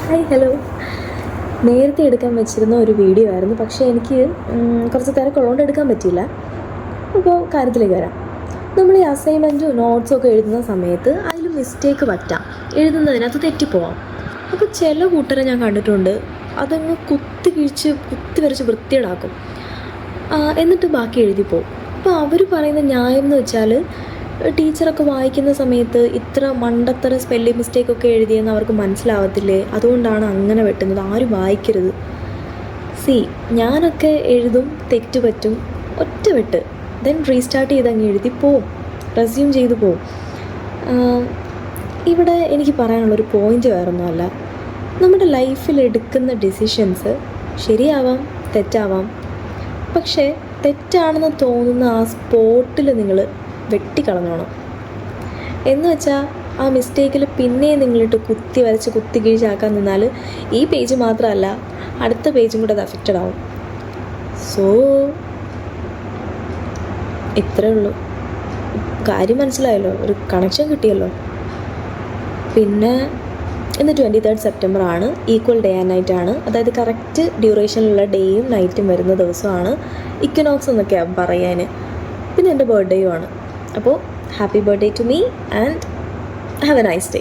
Hi hello. നേരത്തെ എടുക്കാൻ വെച്ചിരുന്ന ഒരു വീഡിയോ ആയിരുന്നു, പക്ഷേ എനിക്ക് കുറച്ച് തിരക്കുള്ളതുകൊണ്ട് എടുക്കാൻ പറ്റിയില്ല. അപ്പോൾ കാര്യത്തിലേക്ക് വരാം. നമ്മൾ ഈ അസൈൻമെൻറ്റും നോട്ട്സും ഒക്കെ എഴുതുന്ന സമയത്ത് അതിൽ മിസ്റ്റേക്ക് പറ്റാം, എഴുതുന്നതിനകത്ത് തെറ്റിപ്പോവാം. അപ്പോൾ ചില കൂട്ടരെ ഞാൻ കണ്ടിട്ടുണ്ട്, അതങ്ങ് കുത്തി വരച്ച് വൃത്തിയേടാക്കും, എന്നിട്ട് ബാക്കി എഴുതിപ്പോവും. അപ്പോൾ അവർ പറയുന്ന ന്യായം എന്ന് വെച്ചാൽ, ടീച്ചറൊക്കെ വായിക്കുന്ന സമയത്ത് ഇത്ര മണ്ടത്തര സ്പെല്ലിംഗ് മിസ്റ്റേക്കൊക്കെ എഴുതിയെന്ന് അവർക്ക് മനസ്സിലാവത്തില്ലേ, അതുകൊണ്ടാണ് അങ്ങനെ വെട്ടുന്നത്, ആരും വായിക്കരുത്. ഞാനൊക്കെ എഴുതും, തെറ്റ് പറ്റും, ഒറ്റ വെട്ട്, ദെൻ റീസ്റ്റാർട്ട് ചെയ്ത് അങ്ങ് എഴുതി പോവും, റെസ്യൂം ചെയ്ത് പോവും. ഇവിടെ എനിക്ക് പറയാനുള്ളൊരു പോയിൻ്റ് വേറൊന്നുമല്ല. നമ്മുടെ ലൈഫിൽ എടുക്കുന്ന ഡിസിഷൻസ് ശരിയാവാം, തെറ്റാവാം. പക്ഷേ തെറ്റാണെന്ന് തോന്നുന്ന ആ സ്പോട്ടിൽ നിങ്ങൾ വെട്ടിക്കളഞ്ഞോണം. എന്ന് വെച്ചാൽ ആ മിസ്റ്റേക്കിൽ പിന്നെയും നിങ്ങളിട്ട് കുത്തി വരച്ച് കുത്തി കിഴിച്ചാക്കാൻ നിന്നാൽ ഈ പേജ് മാത്രമല്ല, അടുത്ത പേജും കൂടെ അത് അഫക്റ്റഡ് ആവും. സോ ഇത്രേ ഉള്ളൂ. കാര്യം മനസ്സിലായല്ലോ, ഒരു കണക്ഷൻ കിട്ടിയല്ലോ. പിന്നെ ഇന്ന് 23 സെപ്റ്റംബർ ആണ്, ഈക്വൽ ഡേ ആൻഡ് നൈറ്റ് ആണ്. അതായത് കറക്റ്റ് ഡ്യൂറേഷനിലുള്ള ഡേയും നൈറ്റും വരുന്ന ദിവസമാണ് ഇക്വിനോക്സ് എന്നൊക്കെയാണ് പറയാൻ. പിന്നെ എൻ്റെ ബർത്ത്ഡേയും ആണ്. അപ്പോൾ happy birthday to me and have a nice day.